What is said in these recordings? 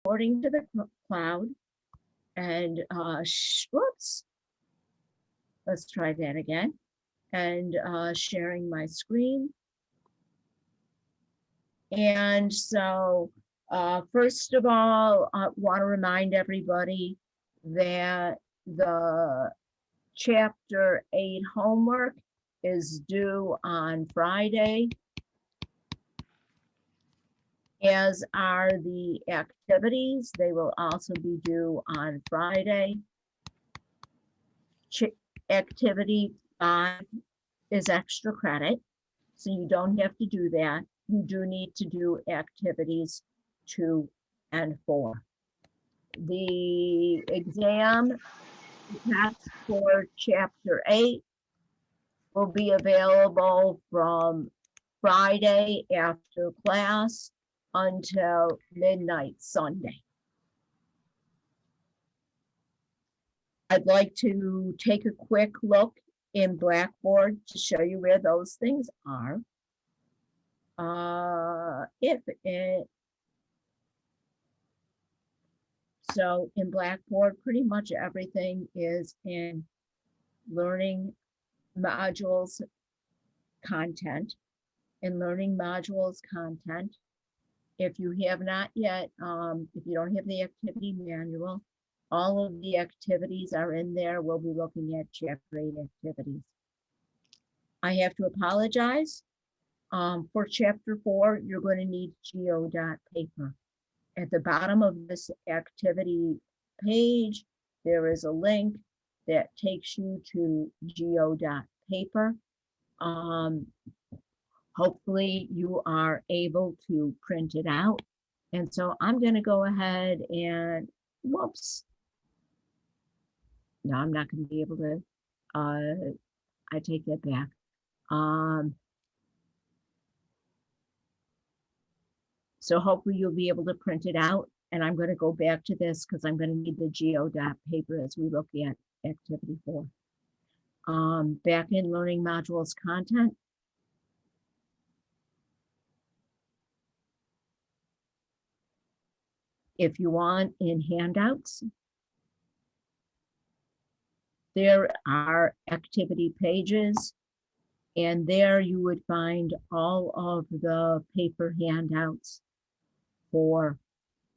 exporting to the cloud and whoops, let's try that again. And sharing my screen. And so first of all, I want to remind everybody that the Chapter 8 homework is due on Friday, as are the activities. They will also be due on Friday. Activity 5 is extra credit, so you don't have to do that. You do need to do activities 2 and 4. The exam test for Chapter 8 will be available from Friday after class until midnight Sunday. I'd like to take a quick look in Blackboard to show you where those things are. So in Blackboard, pretty much everything is in learning modules content. In learning modules content, if you have not yet, if you don't have the activity manual, all of the activities are in there. We'll be looking at Chapter 8 activities. I have to apologize. For Chapter 4, you're going to need geo.paper. At the bottom of this activity page, there is a link that takes you to geo.paper. Hopefully you are able to print it out. And so I'm going to go ahead and, whoops. No, I'm not going to be able to, I take that back. So hopefully you'll be able to print it out. And I'm going to go back to this because I'm going to need the geo.paper as we look at activity 4. Back in learning modules content. If you want in handouts, there are activity pages, and there you would find all of the paper handouts for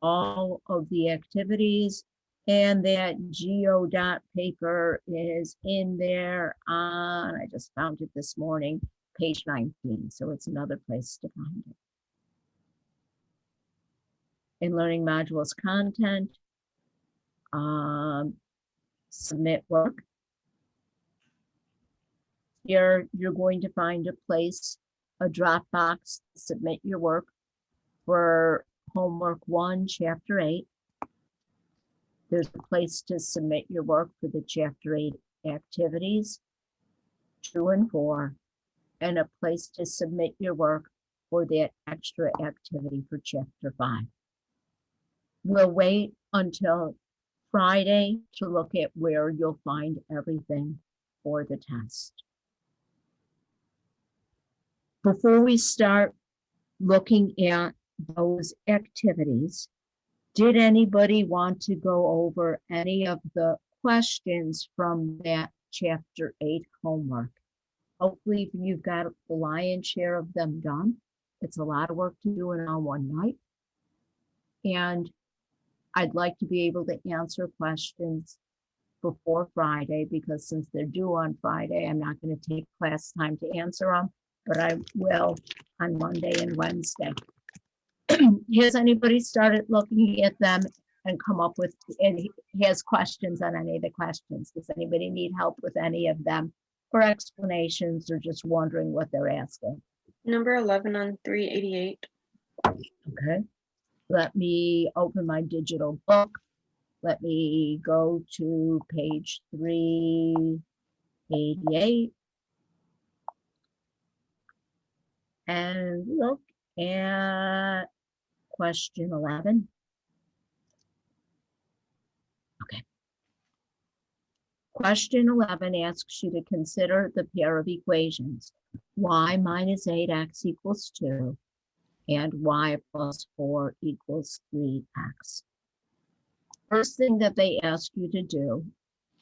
all of the activities, and that geo.paper is in there on, I just found it this morning, page 19, so it's another place to find it. In learning modules content, submit work. Here you're going to find a place, a Dropbox, to submit your work for homework 1, Chapter 8. There's a place to submit your work for the Chapter 8 activities 2 and 4, and a place to submit your work for that extra activity for Chapter 5. We'll wait until Friday to look at where you'll find everything for the test. Before we start looking at those activities, did anybody want to go over any of the questions from that Chapter 8 homework? Hopefully you've got the lion's share of them done. It's a lot of work to do in all one night. And I'd like to be able to answer questions before Friday, because since they're due on Friday, I'm not going to take class time to answer them, but I will on Monday and Wednesday. Has anybody started looking at them and come up with, and has questions on any of the questions? Does anybody need help with any of them, or explanations, or just wondering what they're asking? Number 11 on 388. Okay. Let me open my digital book. Let me go to page 388 and look at question 11. Okay. Question 11 asks you to consider the pair of equations, y minus 8x equals 2 and y plus 4 equals 3x. first thing that they ask you to do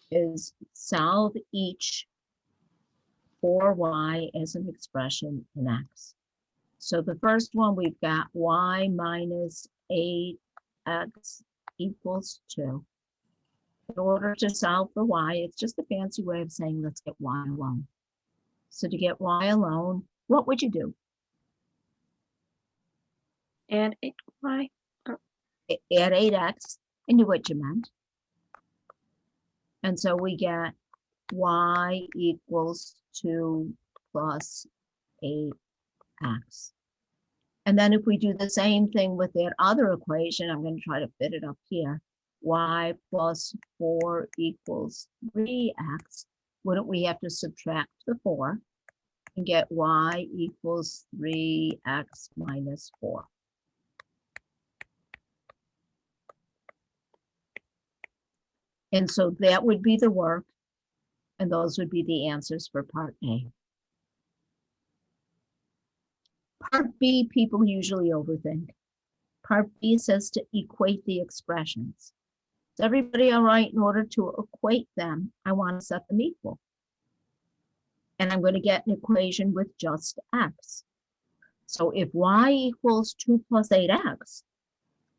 is solve each for y as an expression in x. So the first one, we've got y minus 8x equals 2. In order to solve for y, it's just a fancy way of saying let's get y alone. So to get y alone, what would you do? Add 8y. Add 8x. I knew what you meant. And so we get y equals 2 plus 8x. And then if we do the same thing with that other equation, I'm going to try to fit it up here. Y plus 4 equals 3x. Wouldn't we have to subtract the 4 and get y equals 3x minus 4? And so that would be the work, and those would be the answers for part A. Part B, people usually overthink. Part B says to equate the expressions. Is everybody all right? In order to equate them, I want to set them equal. And I'm going to get an equation with just x. So if y equals 2 plus 8x,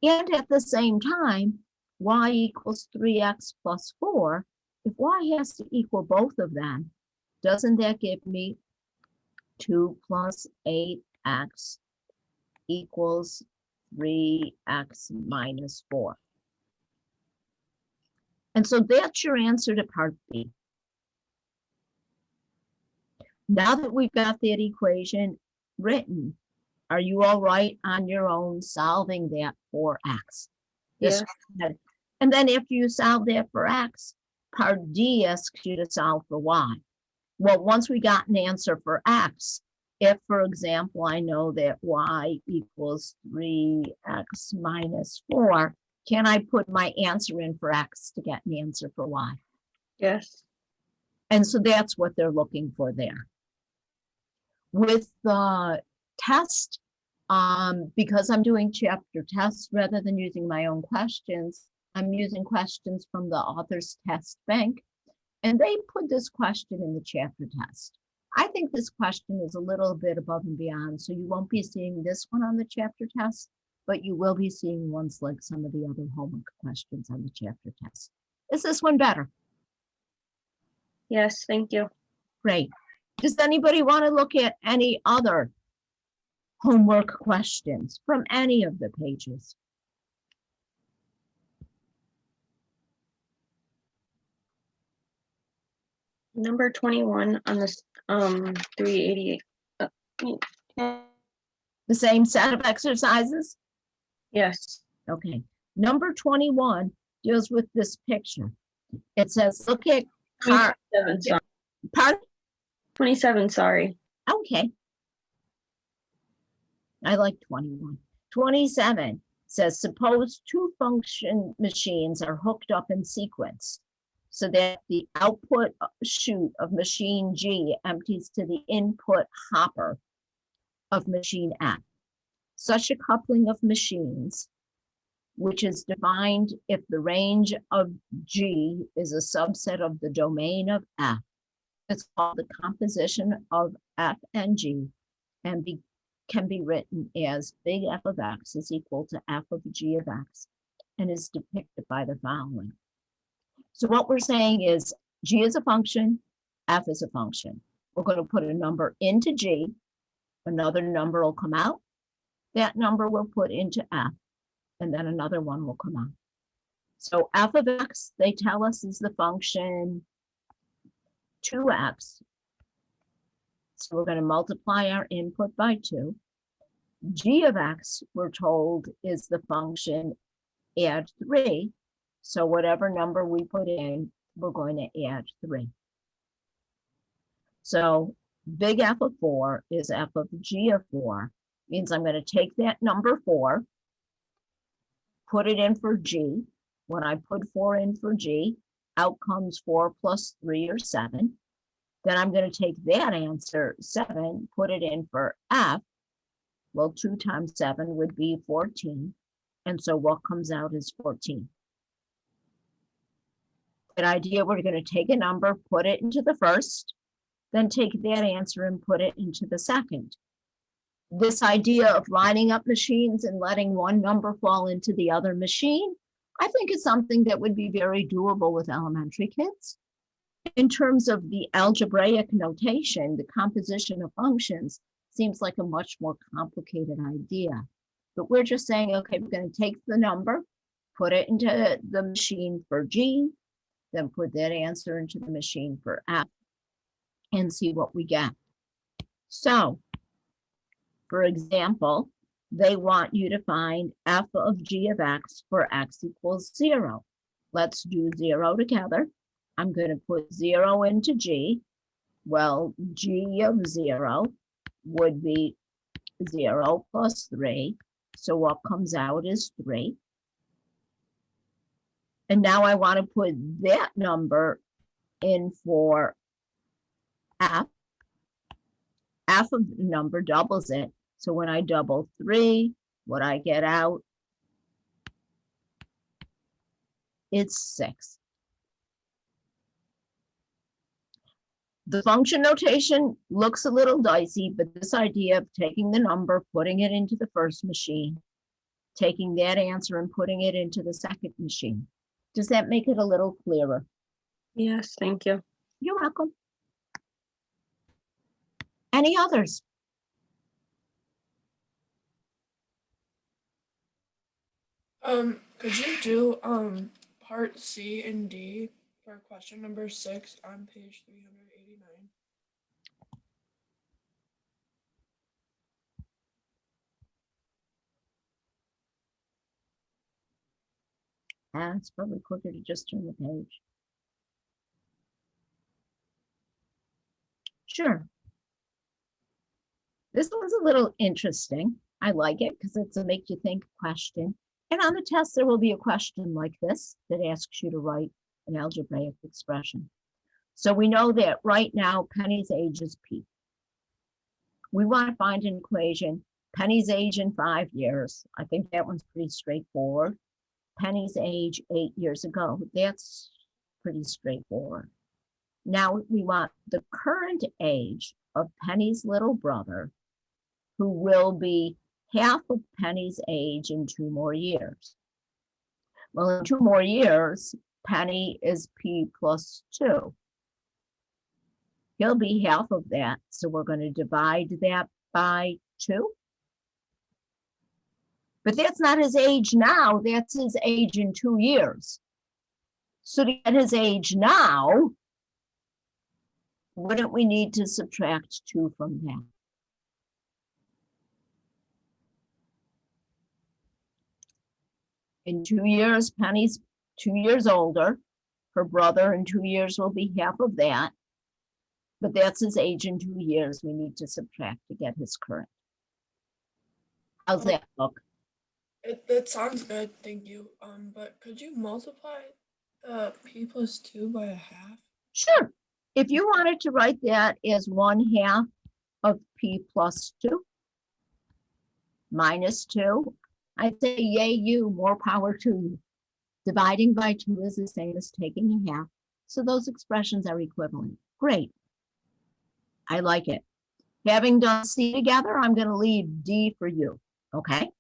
and at the same time, y equals 3x plus 4, if y has to equal both of them, doesn't that give me 2 plus 8x equals 3x minus 4? And so that's your answer to part B. Now that we've got that equation written, are you all right on your own solving that for x? Yes. And then after you solve that for x, part D asks you to solve for y. Well, once we got an answer for x, if, for example, I know that y equals 3x minus 4, can I put my answer in for x to get an answer for y? Yes. And so that's what they're looking for there. With the test, because I'm doing chapter tests rather than using my own questions, I'm using questions from the author's test bank, and they put this question in the chapter test. I think this question is a little bit above and beyond, so you won't be seeing this one on the chapter test, but you will be seeing ones like some of the other homework questions on the chapter test. Is this one better? Yes, thank you. Great. Does anybody want to look at any other homework questions from any of the pages? Number 21 on this 388. The same set of exercises? Yes. Okay. Number 21 deals with this picture. It says, look at car. 27, sorry. Pardon? 27, sorry. Okay. I like 21. 27 says, suppose two function machines are hooked up in sequence so that the output chute of machine G empties to the input hopper of machine F. Such a coupling of machines, which is defined if the range of G is a subset of the domain of F. It's called the composition of F and G, and can be written as big F of X is equal to F of G of X, and is depicted by the following. So what we're saying is G is a function, F is a function. We're going to put a number into G, another number will come out, that number we'll put into F, and then another one will come out. So F of X, they tell us, is the function 2x. So we're going to multiply our input by 2. G of X, we're told, is the function add 3. So whatever number we put in, we're going to add 3. So big F of 4 is F of G of 4. Means I'm going to take that number 4, put it in for G. When I put 4 in for G, out comes 4 plus 3 or 7. Then I'm going to take that answer, 7, put it in for F. Well, 2 times 7 would be 14. And so what comes out is 14. That idea, we're going to take a number, put it into the first, then take that answer and put it into the second. This idea of lining up machines and letting one number fall into the other machine, I think is something that would be very doable with elementary kids. In terms of the algebraic notation, the composition of functions seems like a much more complicated idea. But we're just saying, okay, we're going to take the number, put it into the machine for G, then put that answer into the machine for F, and see what we get. So, for example, they want you to find f of g of x for x equals 0. Let's do 0 together. I'm going to put 0 into g. Well, g of 0 would be 0 plus 3. So what comes out is 3. And now I want to put that number in for f. F of the number doubles it. So when I double 3, what I get out is 6. The function notation looks a little dicey, but this idea of taking the number, putting it into the first machine, taking that answer and putting it into the second machine. Does that make it a little clearer? Yes, thank you. You're welcome. Any others? Could you do part C and D for question number 6 on page 389? It's probably quicker to just turn the page. Sure. This one's a little interesting. I like it because it's a make you think question. And on the test, there will be a question like this that asks you to write an algebraic expression. So we know that right now, Penny's age is P. We want to find an equation, Penny's age in 5 years. I think that one's pretty straightforward. Penny's age 8 years ago. That's pretty straightforward. Now we want the current age of Penny's little brother, who will be half of Penny's age in 2 more years. Well, in 2 more years, Penny is P plus 2. He'll be half of that, so we're going to divide that by 2. But that's not his age now, that's his age in 2 years. So to get his age now, wouldn't we need to subtract 2 from that? In 2 years, Penny's 2 years older. Her brother in 2 years will be half of that. But that's his age in 2 years. We need to subtract to get his current. How's that look? That sounds good, thank you. But could you multiply the P plus 2 by a half? Sure. If you wanted to write that as 1/2 of P plus 2 minus 2, I'd say yay you, more power to you. Dividing by 2 is the same as taking a half. So those expressions are equivalent. Great. I like it. Having done C together, I'm going to leave D for you. Okay?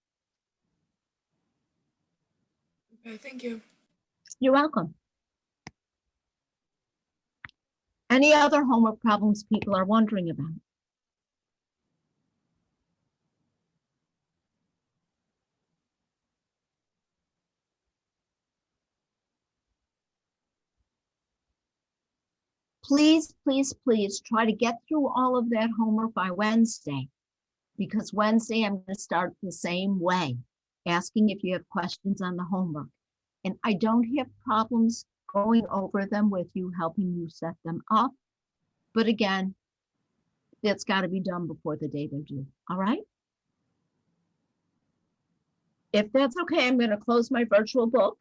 Okay, thank you. You're welcome. Any other homework problems people are wondering about? Please, please, please try to get through all of that homework by Wednesday, because Wednesday I'm going to start the same way, asking if you have questions on the homework. And I don't have problems going over them with you, helping you set them up. But again, that's got to be done before the day they're due. All right? If that's okay, I'm going to close my virtual book.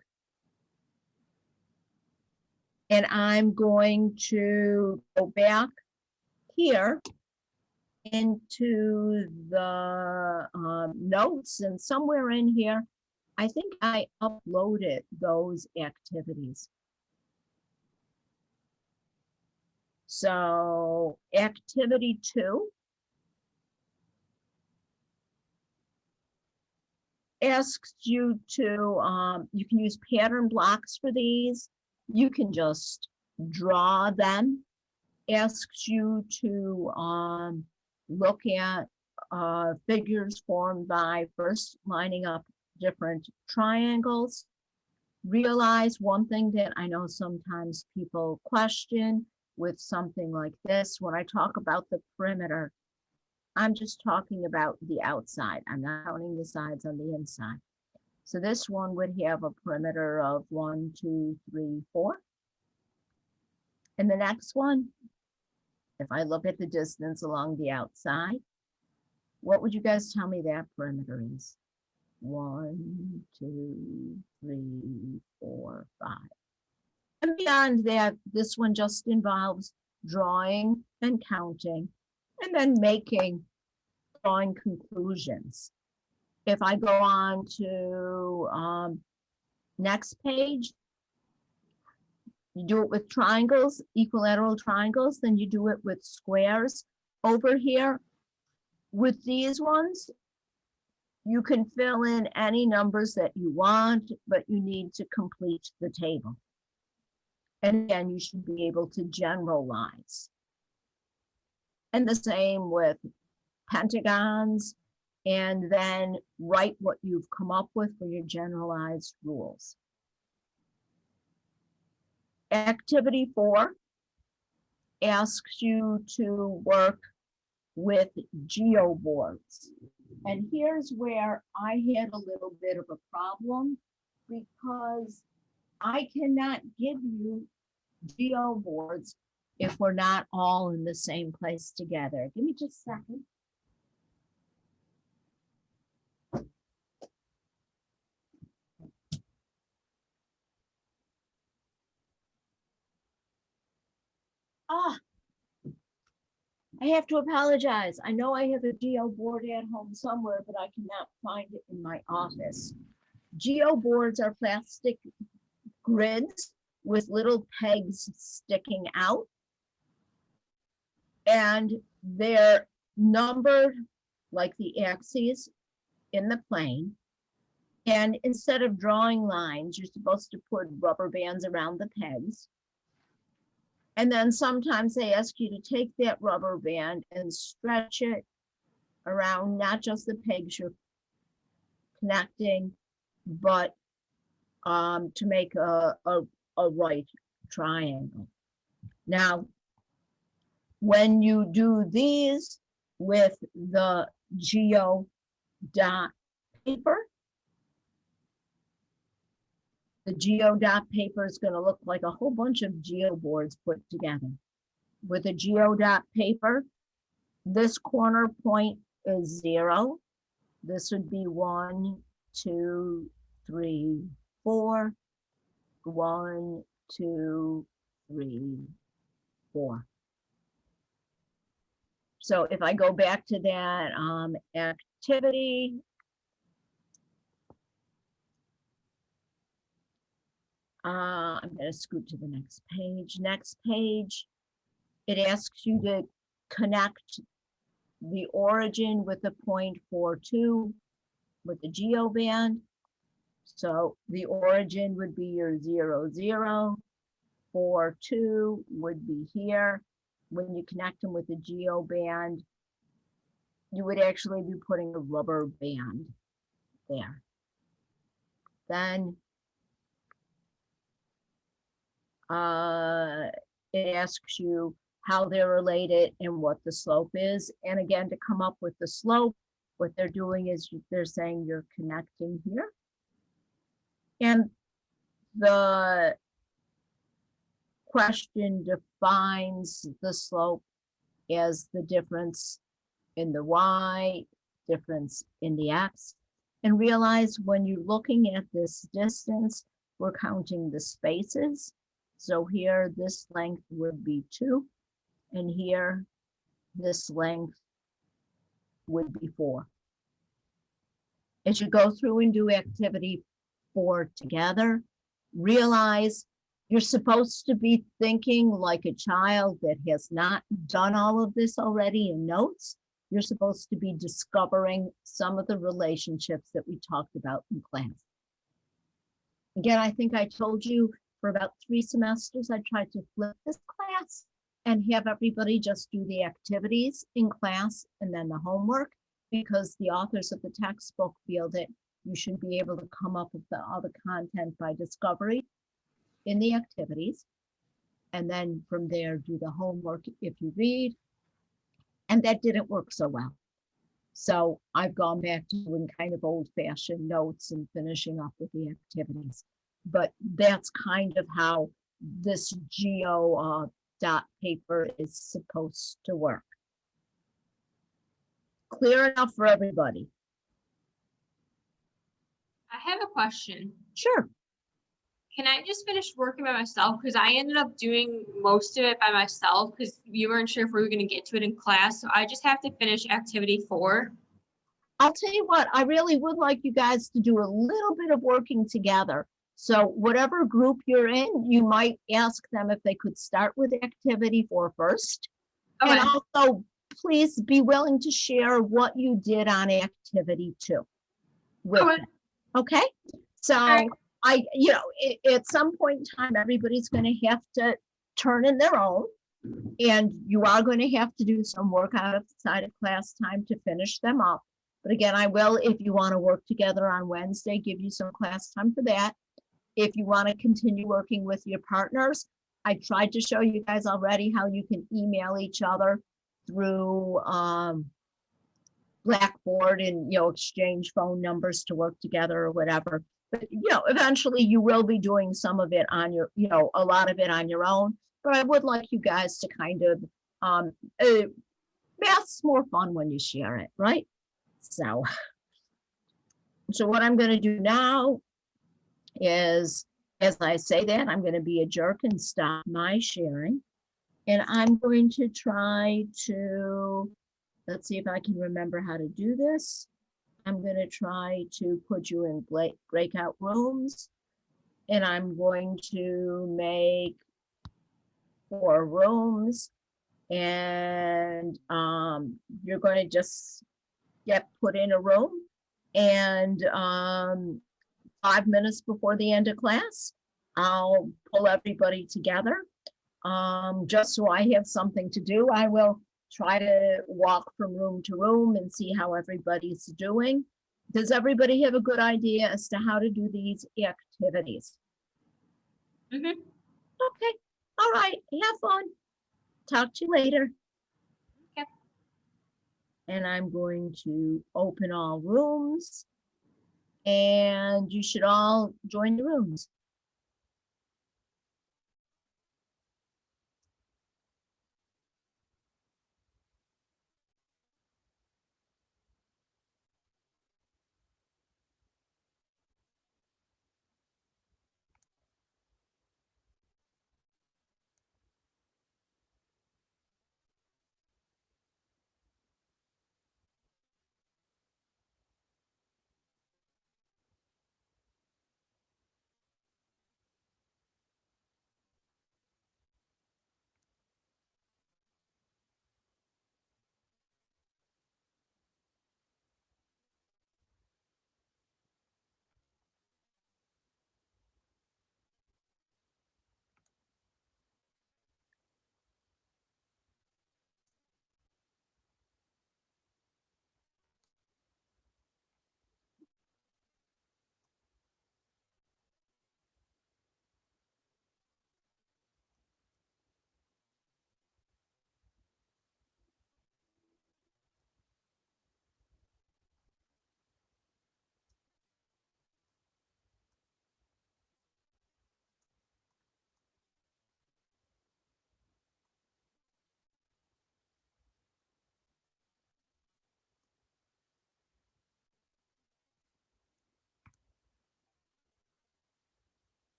And I'm going to go back here into the notes, and somewhere in here, I think I uploaded those activities. So activity 2 asks you to, you can use pattern blocks for these. You can just draw them. Asks you to look at figures formed by first lining up different triangles. Realize one thing that I know sometimes people question with something like this. When I talk about the perimeter, I'm just talking about the outside. I'm not counting the sides on the inside. So this one would have a perimeter of 1, 2, 3, 4. And the next one, if I look at the distance along the outside, what would you guys tell me that perimeter is? 1, 2, 3, 4, 5. And beyond that, this one just involves drawing and counting and then drawing conclusions. If I go on to next page, you do it with triangles, equilateral triangles, then you do it with squares. Over here, with these ones, you can fill in any numbers that you want, but you need to complete the table. And again, you should be able to generalize. And the same with pentagons, and then write what you've come up with for your generalized rules. Activity 4 asks you to work with geoboards. And here's where I had a little bit of a problem, because I cannot give you geoboards if we're not all in the same place together. Give me just a second. I have to apologize. I know I have a geo board at home somewhere, but I cannot find it in my office. Geo boards are plastic grids with little pegs sticking out. And they're numbered like the axes in the plane. And instead of drawing lines, you're supposed to put rubber bands around the pegs. And then sometimes they ask you to take that rubber band and stretch it around not just the pegs you're connecting, but to make a right triangle. Now, when you do these with the geo dot paper, the geo dot paper is going to look like a whole bunch of geo boards put together. With a geo dot paper, this corner point is 0. This would be 1, 2, 3, 4. 1, 2, 3, 4. So if I go back to that activity, I'm going to scoot to the next page. Next page, it asks you to connect the origin with the point 4, 2 with the geoband. So the origin would be your 0, 0. 4, 2 would be here. When you connect them with the geoband, you would actually be putting a rubber band there. Then it asks you how they're related and what the slope is. And again, to come up with the slope, what they're doing is they're saying you're connecting here. And the question defines the slope as the difference in the y, difference in the x. And realize when you're looking at this distance, we're counting the spaces. So here, this length would be 2, and here, this length would be 4. As you go through and do activity 4 together, realize You're supposed to be thinking like a child that has not done all of this already in notes. You're supposed to be discovering some of the relationships that we talked about in class. Again, I think I told you for about 3 semesters, I tried to flip this class and have everybody just do the activities in class and then the homework, because the authors of the textbook feel that you should be able to come up with all the content by discovery in the activities. And then from there, do the homework if you read. And that didn't work so well. So I've gone back to doing kind of old-fashioned notes and finishing up with the activities. But that's kind of how this geo dot paper is supposed to work. Clear enough for everybody? I have a question. Sure. Can I just finish working by myself? Because I ended up doing most of it by myself because we weren't sure if we were going to get to it in class. So I just have to finish activity 4. I'll tell you what, I really would like you guys to do a little bit of working together. So whatever group you're in, you might ask them if they could start with activity 4 first. Okay. And also, please be willing to share what you did on activity 2 with Okay. them. Okay? So right. at some point in time, everybody's going to have to turn in their own. And you are going to have to do some work outside of class time to finish them up. But again, I will, if you want to work together on Wednesday, give you some class time for that. If you want to continue working with your partners, I tried to show you guys already how you can email each other through Blackboard and, exchange phone numbers to work together or whatever. But, eventually you will be doing some of it on your, a lot of it on your own. But I would like you guys to kind of, math's more fun when you share it, right? So what I'm going to do now is, as I say that, I'm going to be a jerk and stop my sharing. And I'm going to try to, let's see if I can remember how to do this. I'm going to try to put you in breakout rooms. And I'm going to make 4 rooms. And you're going to just get put in a room. And 5 minutes before the end of class, I'll pull everybody together. Just so I have something to do, I will try to walk from room to room and see how everybody's doing. Does everybody have a good idea as to how to do these activities? Mhm. Okay, all right, have fun. Talk to you later. Okay. And I'm going to open all rooms. And you should all join the rooms.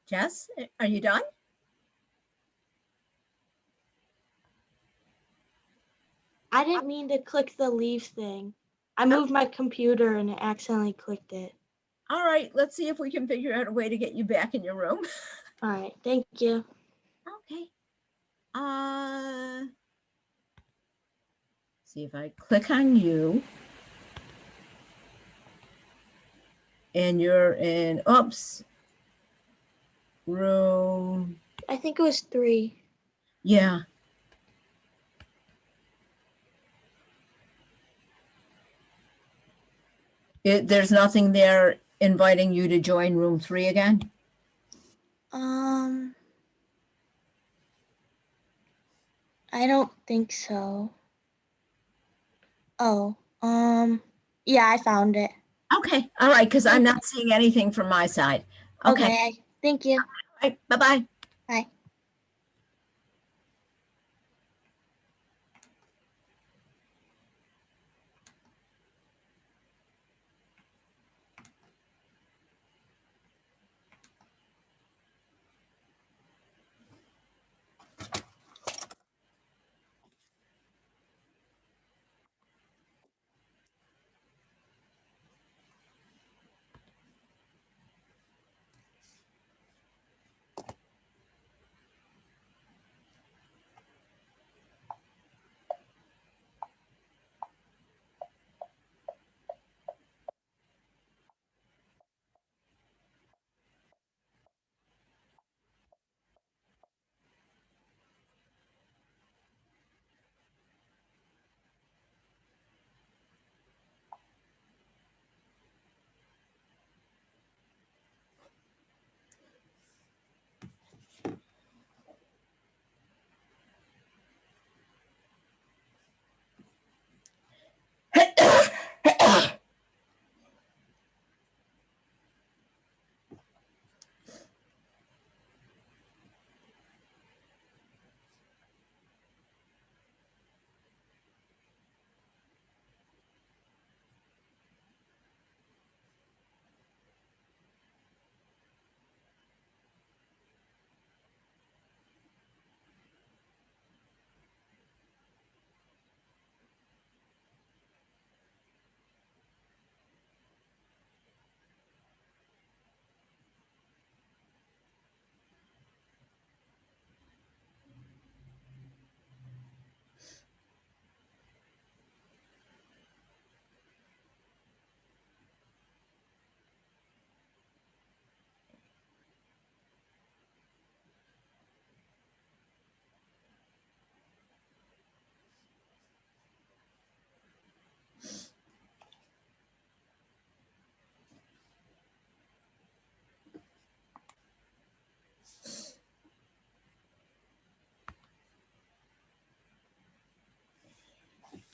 Jess, are you done? I didn't mean to click the leave thing. I moved my computer and it accidentally clicked it. All right, let's see if we can figure out a way to get you back in your room. All right, thank you. Okay. See if I click on you. And you're in, oops. Room, I think it was 3. yeah. There's nothing there inviting you to join room 3 again? I don't think so. Oh, yeah, I found it. Okay, all right, because I'm not seeing anything from my side. Okay, Okay, thank you. all right, bye-bye. Bye.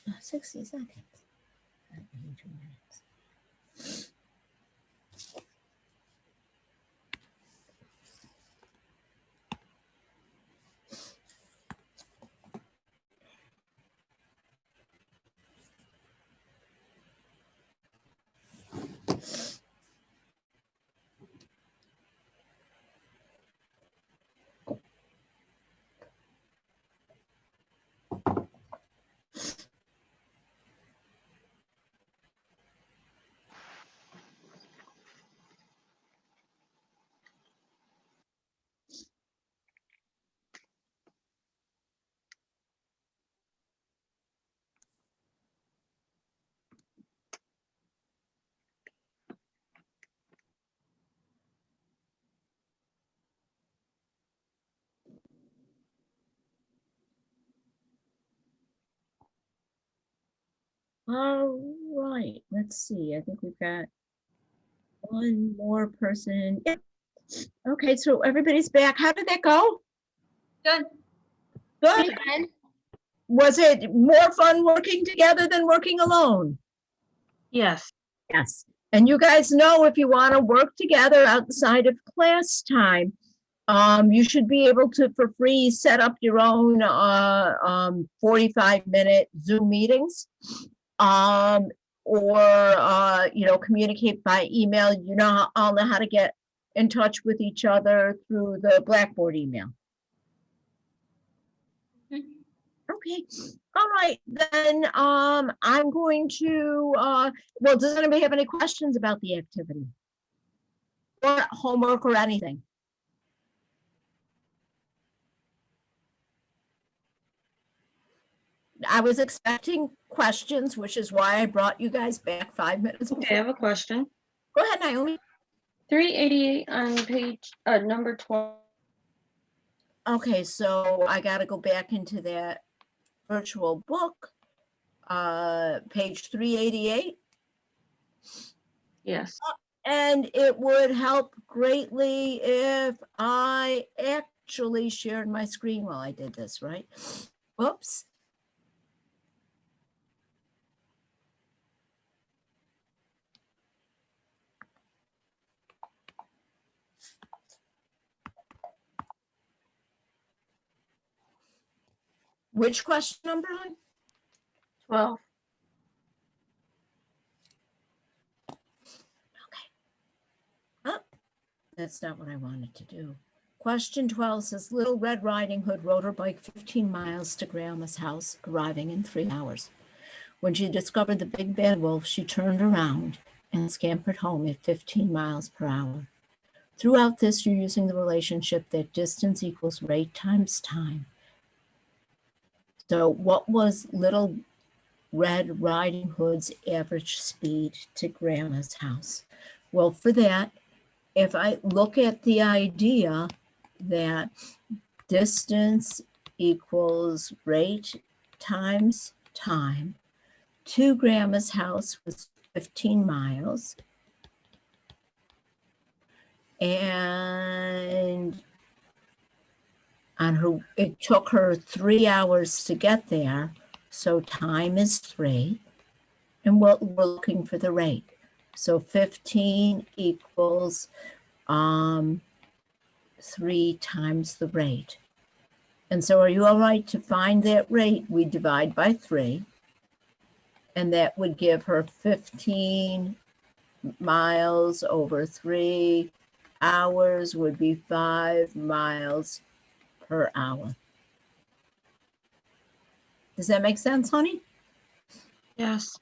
Oh, 60 seconds. 2 minutes. All right, let's see. I think we've got one more person. Yep. Okay, so everybody's back. How did that go? Good. Good. Was it more fun working together than working alone? Yes. Yes. And you guys know if you want to work together outside of class time, you should be able to, for free, set up your own 45-minute Zoom meetings. Or communicate by email. You know, all know how to get in touch with each other through the Blackboard email. Mhm. Okay, all right, then, I'm going to, well, does anybody have any questions about the activity? Or homework or anything? I was expecting questions, which is why I brought you guys back 5 minutes Okay, I before. have a question. Go ahead, Naomi. 388 on page, number 12. Okay, so I gotta go back into that virtual book. Page 388. Yes. And it would help greatly if I actually shared my screen while I did this, right? Whoops. Which question number? Hon? 12. That's not what I wanted to do. Question 12 says, Little Red Riding Hood rode her bike 15 miles to Grandma's house, arriving in 3 hours. When she discovered the big bad wolf, she turned around and scampered home at 15 miles per hour. Throughout this, you're using the relationship that distance equals rate times time. So what was Little Red Riding Hood's average speed to Grandma's house? Well, for that, if I look at the idea that distance equals rate times time, to Grandma's house was 15 miles. And it took her 3 hours to get there. So time is 3. And we're looking for the rate. So 15 equals 3 times the rate. And so are you all right to find that rate? We divide by 3. And that would give her 15 miles over 3 hours would be 5 miles per hour. Does that make sense, honey? Yes.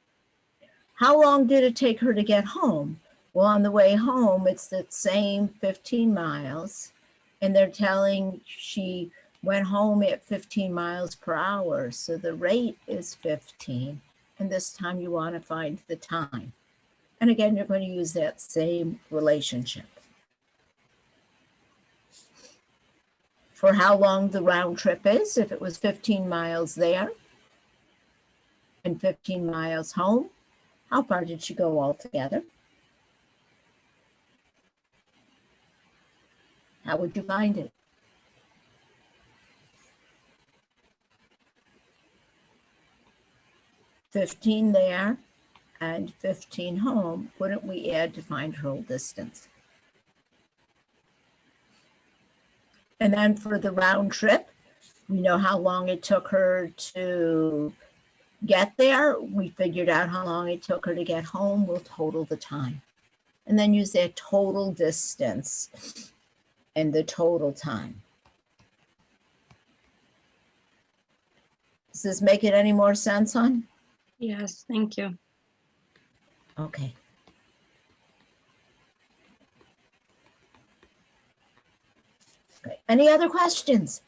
How long did it take her to get home? Well, on the way home, it's that same 15 miles, and they're telling she went home at 15 miles per hour. So the rate is 15, and this time you want to find the time. And again, you're going to use that same relationship. For how long the round trip is, if it was 15 miles there and 15 miles home, how far did she go altogether? How would you find it? $15 there and 15 home. Wouldn't we add to find her whole distance? And then for the round trip, we know how long it took her to get there. We figured out how long it took her to get home. We'll total the time. And then use that total distance and the total time. Does this make it any more sense, hon? Yes, thank you. Okay. Okay. Any other questions?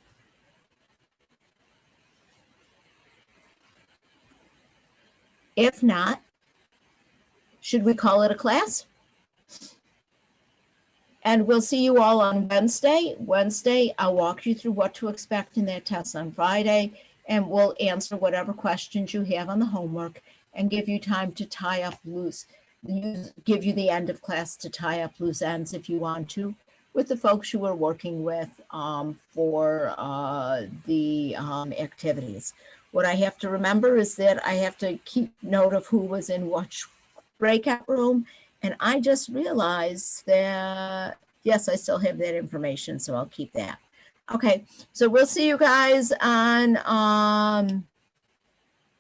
If not, should we call it a class? And we'll see you all on Wednesday. Wednesday, I'll walk you through what to expect in that test on Friday, and we'll answer whatever questions you have on the homework and give you time to tie up loose, give you the end of class to tie up loose ends if you want to, with the folks you are working with for the activities. What I have to remember is that I have to keep note of who was in which breakout room. And I just realized that, yes, I still have that information, so I'll keep that. Okay, so we'll see you guys on